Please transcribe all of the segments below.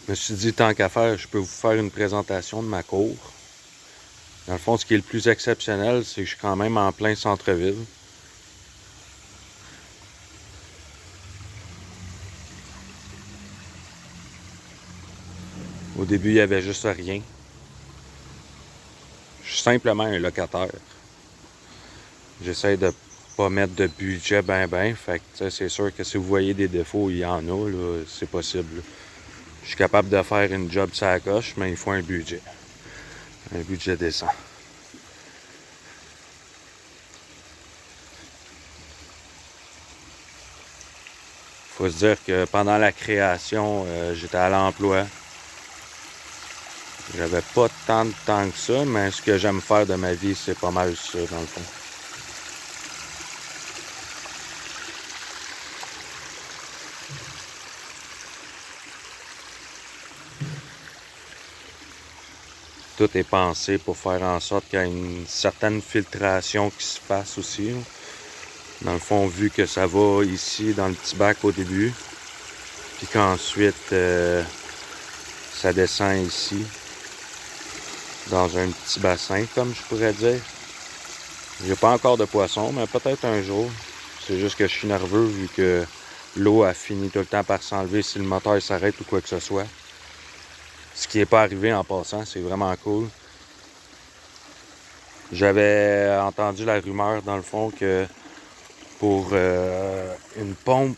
Je me suis dit, tant qu'à faire, je peux vous faire une présentation de ma cour. Dans le fond, ce qui est le plus exceptionnel, c'est que je suis quand même en plein centre-ville. Au début, il n'y avait juste rien. Je suis simplement un locataire. J'essaie de pas mettre de budget ben. Fait que c'est sûr que si vous voyez des défauts, il y en a, là, c'est possible. Je suis capable de faire une job sur la coche, mais il faut un budget. Un budget décent. Faut se dire que pendant la création, j'étais à l'emploi. J'avais pas tant de temps que ça, mais ce que j'aime faire de ma vie, c'est pas mal ça, dans le fond. Tout est pensé pour faire en sorte qu'il y ait une certaine filtration qui se fasse aussi. Dans le fond, vu que ça va ici dans le petit bac au début, puis qu'ensuite ça descend ici dans un petit bassin, comme je pourrais dire. J'ai pas encore de poisson, mais peut-être un jour. C'est juste que je suis nerveux vu que l'eau a fini tout le temps par s'enlever si le moteur s'arrête ou quoi que ce soit. Ce qui n'est pas arrivé en passant, c'est vraiment cool. J'avais entendu la rumeur, dans le fond, que pour une pompe,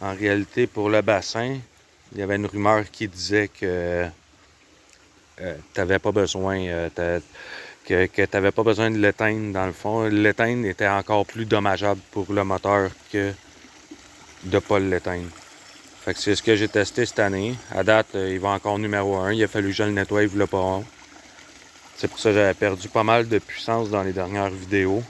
en réalité, pour le bassin, il y avait une rumeur qui disait que tu n'avais pas besoin, que tu n'avais pas besoin de l'éteindre, dans le fond. L'éteindre était encore plus dommageable pour le moteur que de ne pas l'éteindre. Fait que c'est ce que j'ai testé cette année. À date, il va encore numéro 1. Il a fallu que je le nettoie, il ne pas long. C'est pour ça que j'avais perdu pas mal de puissance dans les dernières vidéos.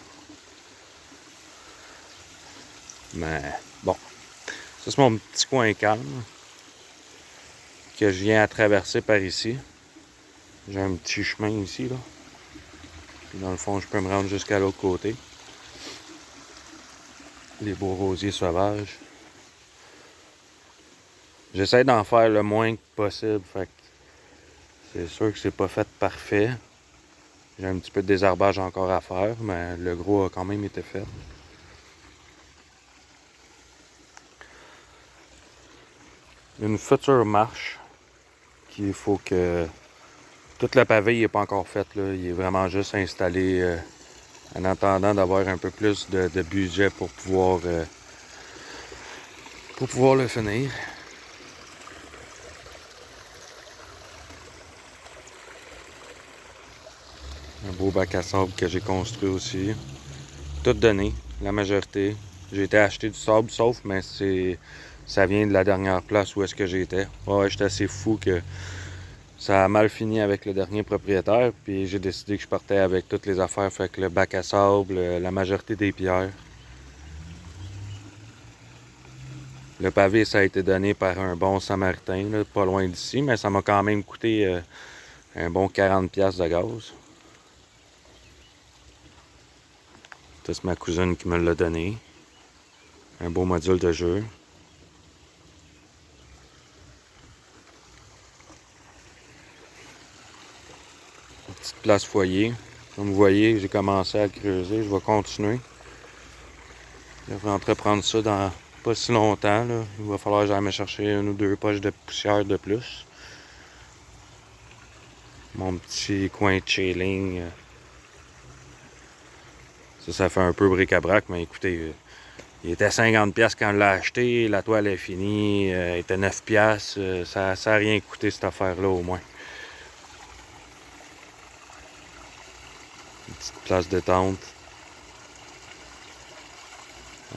Mais bon, ça c'est mon petit coin calme que je viens à traverser par ici. J'ai un petit chemin ici, là. Puis dans le fond, je peux me rendre jusqu'à l'autre côté. Les beaux rosiers sauvages. J'essaie d'en faire le moins possible, fait que c'est sûr que c'est pas fait parfait. J'ai un petit peu de désherbage encore à faire, mais le gros a quand même été fait. Une future marche qu'il faut que... Tout le pavé n'est pas encore fait, là. Il est vraiment juste installé en attendant d'avoir un peu plus de budget pour pouvoir le finir. Un beau bac à sable que j'ai construit aussi. Tout donné, la majorité. J'ai été acheter du sable, sauf, mais ça vient de la dernière place où est-ce que j'étais. Ouais, j'étais assez fou que ça a mal fini avec le dernier propriétaire, puis j'ai décidé que je partais avec toutes les affaires, fait que le bac à sable, la majorité des pierres. Le pavé, ça a été donné par un bon samaritain, là, pas loin d'ici, mais ça m'a quand même coûté un bon 40$ de gaz. C'est ma cousine qui me l'a donné. Un beau module de jeu. Une petite place foyer. Comme vous voyez, j'ai commencé à le creuser. Je vais continuer. Je vais entreprendre ça dans pas si longtemps, là. Il va falloir que j'aille me chercher une ou deux poches de poussière de plus. Mon petit coin de chilling. Ça fait un peu bric-à-brac, mais écoutez, il était 50$ quand on l'a acheté. La toile est finie. Il était 9$. Ça n'a rien coûté cette affaire-là au moins. Une petite place détente.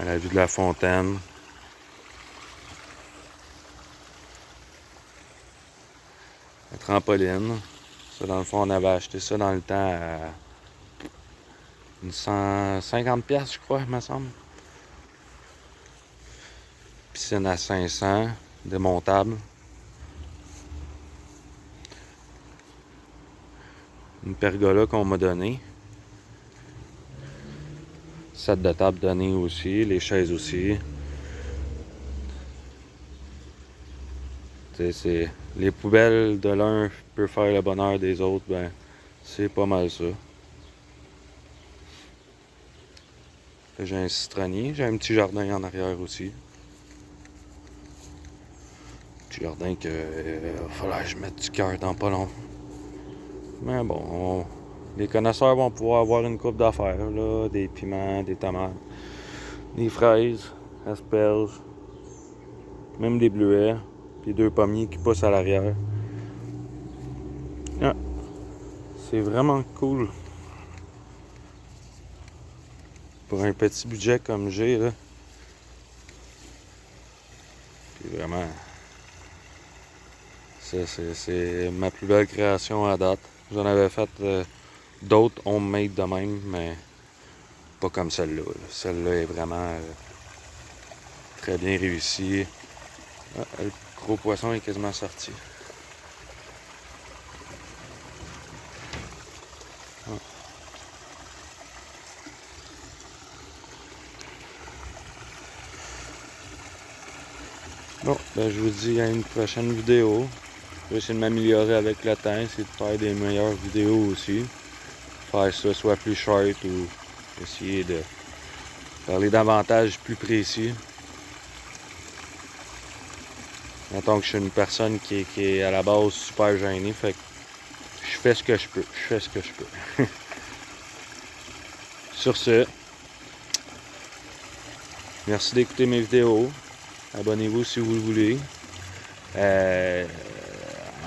À la vue de la fontaine. La trampoline. Ça, dans le fond, on avait acheté ça dans le temps à une 150$, je crois, il me semble. Piscine à 500, démontable. Une pergola qu'on m'a donnée. Set de table donné aussi, les chaises aussi. C'est les poubelles de l'un peuvent faire le bonheur des autres, ben c'est pas mal ça. J'ai un citronnier, j'ai un petit jardin en arrière aussi. Petit jardin que va falloir que je mette du cœur dans pas long. Mais bon, les connaisseurs vont pouvoir avoir une coupe d'affaires, là, des piments, des tomates, des fraises, asperges, même des bleuets, puis 2 pommiers qui poussent à l'arrière. Ah, c'est vraiment cool. Pour un petit budget comme j'ai, là. Puis vraiment, c'est ma plus belle création à date. J'en avais fait d'autres homemade de même, mais pas comme celle-là. Celle-là est vraiment très bien réussie. Ah, le gros poisson est quasiment sorti. Ah. Bon, ben je vous dis à une prochaine vidéo. Je vais essayer de m'améliorer avec le temps, essayer de faire des meilleures vidéos aussi. Faire ça soit plus short ou essayer de parler davantage plus précis. Mettons que je suis une personne qui est à la base super gênée, fait que je fais ce que je peux. Je fais ce que je peux. Sur ce, merci d'écouter mes vidéos. Abonnez-vous si vous le voulez.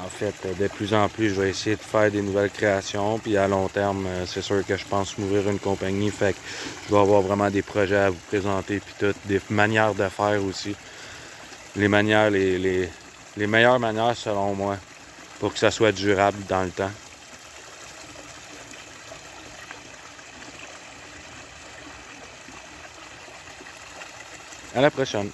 En fait, de plus en plus, je vais essayer de faire des nouvelles créations. Puis à long terme, c'est sûr que je pense m'ouvrir une compagnie. Fait que je vais avoir vraiment des projets à vous présenter. Puis toutes des manières de faire aussi. Les manières, les meilleures manières selon moi, pour que ça soit durable dans le temps. À la prochaine.